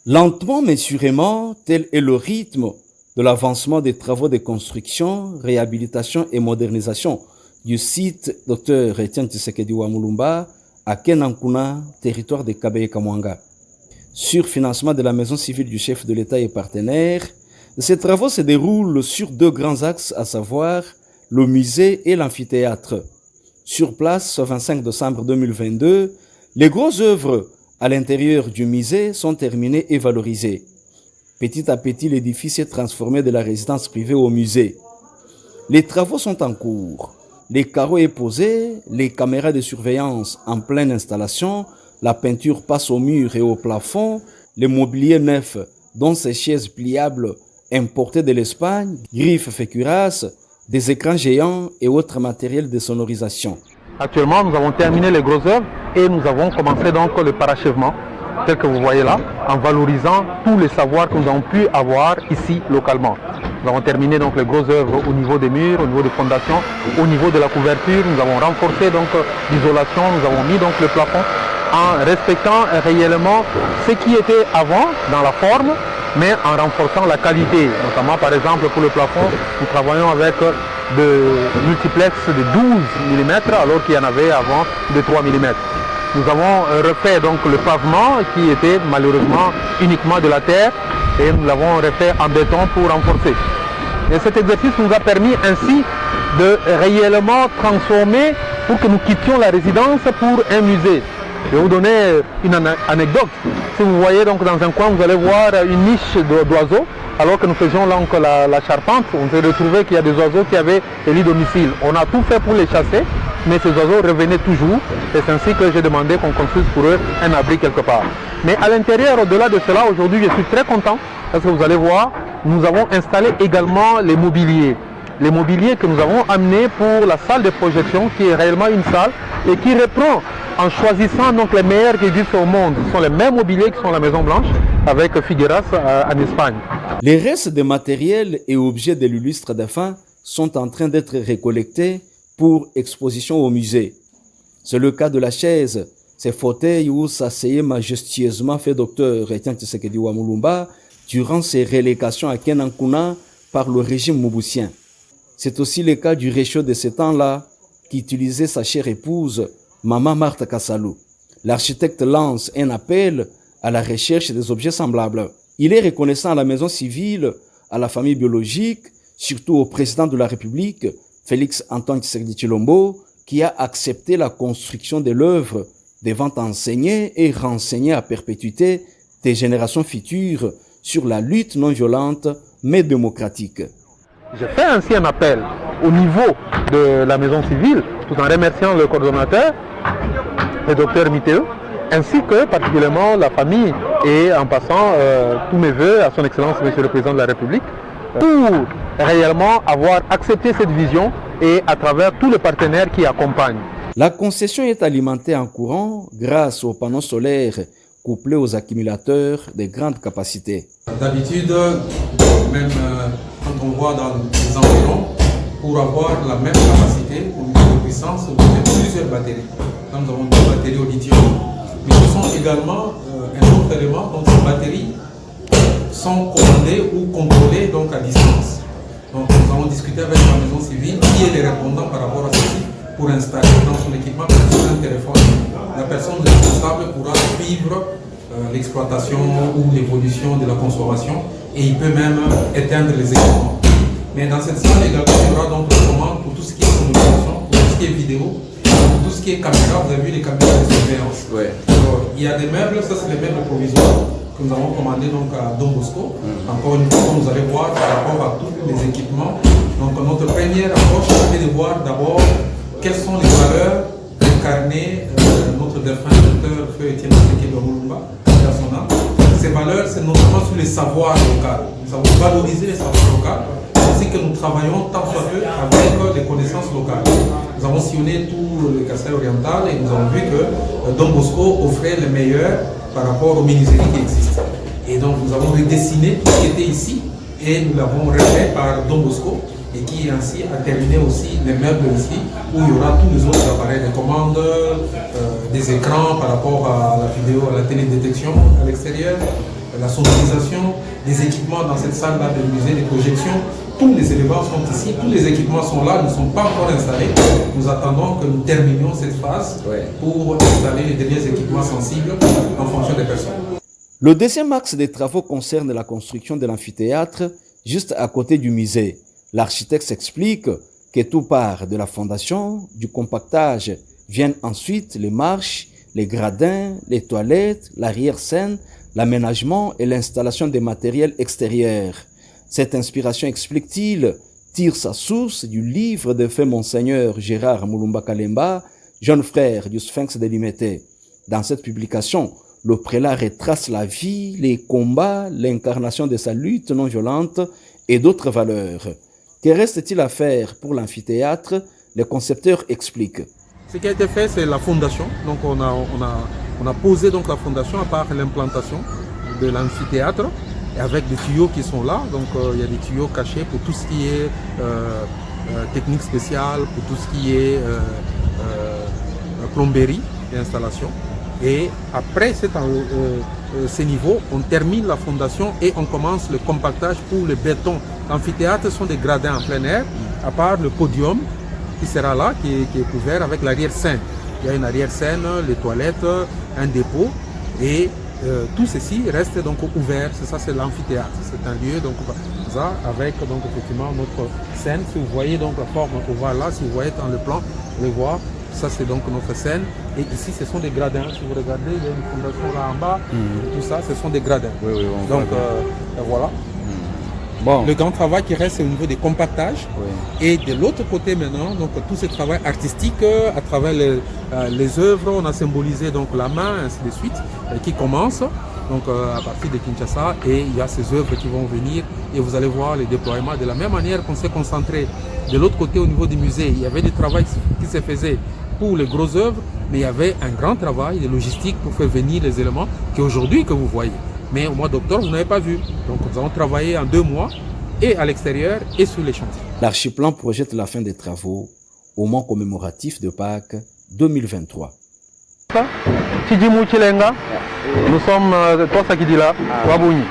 Lentement mais sûrement, tel est le rythme de l'avancement des travaux de construction, réhabilitation et modernisation du site Dr Etienne Tshisekedi Wamulumba à Kenankuna, territoire de Kabaye-Kamwanga. Sur financement de la maison civile du chef de l'État et partenaires, ces travaux se déroulent sur deux grands axes, à savoir le musée et l'amphithéâtre. Sur place, ce 25 décembre 2022, les grosses œuvres à l'intérieur du musée sont terminées et valorisées. Petit à petit, l'édifice est transformé de la résidence privée au musée. Les travaux sont en cours. Les carreaux sont posés, les caméras de surveillance en pleine installation, la peinture passe au mur et au plafond, le mobilier neuf, dont ces chaises pliables importées de l'Espagne, griffes fécuras, des écrans géants et autres matériels de sonorisation. Actuellement, nous avons terminé les grosses œuvres et nous avons commencé donc le parachèvement, tel que vous voyez là, en valorisant tous les savoirs que nous avons pu avoir ici localement. Nous avons terminé donc les grosses œuvres au niveau des murs, au niveau des fondations, au niveau de la couverture. Nous avons renforcé donc l'isolation, nous avons mis donc le plafond en respectant réellement ce qui était avant dans la forme, mais en renforçant la qualité. Notamment par exemple pour le plafond, nous travaillons avec de multiplex de 12 mm alors qu'il y en avait avant de 3 mm. Nous avons refait donc le pavement qui était malheureusement uniquement de la terre et nous l'avons refait en béton pour renforcer. Et cet exercice nous a permis ainsi de réellement transformer pour que nous quittions la résidence pour un musée. Je vais vous donner une anecdote. Si vous voyez donc dans un coin, vous allez voir une niche d'oiseaux. Alors que nous faisions donc la charpente, on s'est retrouvé qu'il y a des oiseaux qui avaient élu domicile. On a tout fait pour les chasser, mais ces oiseaux revenaient toujours. Et c'est ainsi que j'ai demandé qu'on construise pour eux un abri quelque part. Mais à l'intérieur, au-delà de cela, aujourd'hui, je suis très content parce que vous allez voir, nous avons installé également les mobiliers. Les mobiliers que nous avons amenés pour la salle de projection, qui est réellement une salle et qui reprend en choisissant donc les meilleurs qui existent au monde. Ce sont les mêmes mobiliers qui sont à la Maison Blanche avec Figueras en Espagne. Les restes des matériels et objets de l'illustre défunt sont en train d'être récollectés pour exposition au musée. C'est le cas de la chaise, ces fauteuils où s'asseyait majestueusement fait Dr Etienne Tshisekedi Wamulumba durant ses relégations à Kenankuna par le régime mouboutien. C'est aussi le cas du réchaud de ce temps-là qui utilisait sa chère épouse, Maman Martha Kassalou. L'architecte lance un appel à la recherche des objets semblables. Il est reconnaissant à la maison civile, à la famille biologique, surtout au président de la République, Félix Antoine Tshisekedi Tshilombo, qui a accepté la construction de l'œuvre devant enseigner et renseigner à perpétuité des générations futures sur la lutte non violente mais démocratique. Je fais ainsi un appel au niveau de la maison civile, tout en remerciant le coordonnateur, le docteur Mithéo, ainsi que particulièrement la famille et en passant tous mes voeux à son Excellence Monsieur le Président de la République pour réellement avoir accepté cette vision et à travers tous les partenaires qui accompagnent. La concession est alimentée en courant grâce aux panneaux solaires couplés aux accumulateurs de grande capacité. D'habitude, même quand on voit dans les environs, pour avoir la même capacité, au niveau de puissance, vous avez plusieurs batteries. Là, nous avons deux batteries au lithium, mais ce sont également un autre élément, donc ces batteries sont commandées ou contrôlées donc à distance. Donc nous avons discuté avec la maison civile qui est les répondants par rapport à ceci pour installer dans son équipement un téléphone. La personne responsable pourra suivre l'exploitation ou l'évolution de la consommation et il peut même éteindre les équipements. Mais dans cette salle également, il y aura donc une commande pour tout ce qui est sonorisation, pour tout ce qui est vidéo, pour tout ce qui est caméra. Vous avez vu les caméras de surveillance. Ouais. Alors, il y a des meubles, ça c'est les meubles provisoires que nous avons commandés donc à Don Bosco. Encore une fois, vous allez voir par rapport à tous les équipements. Donc notre première approche, c'est de voir d'abord quelles sont les valeurs incarnées notre défunt docteur Feu Etienne Tshisekedi Wamulumba. Ces valeurs, c'est notamment sur les savoirs locaux. Nous avons valorisé les savoirs locaux, ainsi que nous travaillons tant soit peu avec les connaissances locales. Nous avons sillonné tout le Kasaï oriental et nous avons vu que Don Bosco offrait le meilleur par rapport aux menuiseries qui existent. Et donc nous avons redessiné tout ce qui était ici et nous l'avons refait par Don Bosco et qui ainsi a terminé aussi les meubles ici où il y aura tous les autres appareils de commande, des écrans par rapport à la vidéo, à la télédétection à l'extérieur, la sonorisation, des équipements dans cette salle-là de musée, des projections. Tous les éléments sont ici, tous les équipements sont là, ne sont pas encore installés. Nous attendons que nous terminions cette phase pour installer les derniers équipements sensibles en fonction des personnes. Le deuxième axe des travaux concerne la construction de l'amphithéâtre juste à côté du musée. L'architecte explique que tout part de la fondation, du compactage, viennent ensuite les marches, les gradins, les toilettes, l'arrière-scène, l'aménagement et l'installation des matériels extérieurs. Cette inspiration, explique-t-il, tire sa source du livre de fait Monseigneur Gérard Mulumba Kalemba, jeune frère du Sphinx de Limete. Dans cette publication, le prélat retrace la vie, les combats, l'incarnation de sa lutte non violente et d'autres valeurs. Que reste-t-il à faire pour l'amphithéâtre? Le concepteur explique. Ce qui a été fait, c'est la fondation. Donc on a posé donc la fondation à part l'implantation de l'amphithéâtre, et avec des tuyaux qui sont là. Donc il y a des tuyaux cachés pour tout ce qui est technique spéciale, pour tout ce qui est plomberie et installation. Et après ces niveaux, on termine la fondation et on commence le compactage pour le béton. L'amphithéâtre sont des gradins en plein air, à part le podium qui sera là, qui est couvert avec l'arrière-scène. Il y a une arrière-scène, les toilettes, un dépôt et tout ceci reste donc ouvert. C'est ça, c'est l'amphithéâtre. C'est un lieu donc ça avec donc effectivement notre scène. Si vous voyez donc la forme ovale là, si vous voyez dans le plan, vous le voir. Ça c'est donc notre scène et ici ce sont des gradins. Si vous regardez, il y a une fondation là en bas, tout ça ce sont des gradins. Oui, donc voilà. Bon. Le grand travail qui reste c'est au niveau des compactages. Et de l'autre côté maintenant, donc tout ce travail artistique à travers les œuvres, on a symbolisé donc la main, ainsi de suite, qui commence donc à partir de Kinshasa et il y a ces œuvres qui vont venir et vous allez voir les déploiements de la même manière qu'on s'est concentré de l'autre côté au niveau du musée. Il y avait du travail qui se faisait pour les grosses œuvres, mais il y avait un grand travail de logistique pour faire venir les éléments qu'aujourd'hui que vous voyez. Mais au mois d'octobre, vous n'avez pas vu. Donc nous avons travaillé en 2 mois, et à l'extérieur et sur les chantiers. L'archiplan projette la fin des travaux au mois commémoratif de Pâques 2023. Nous sommes Tosa Kidila, Wabuni.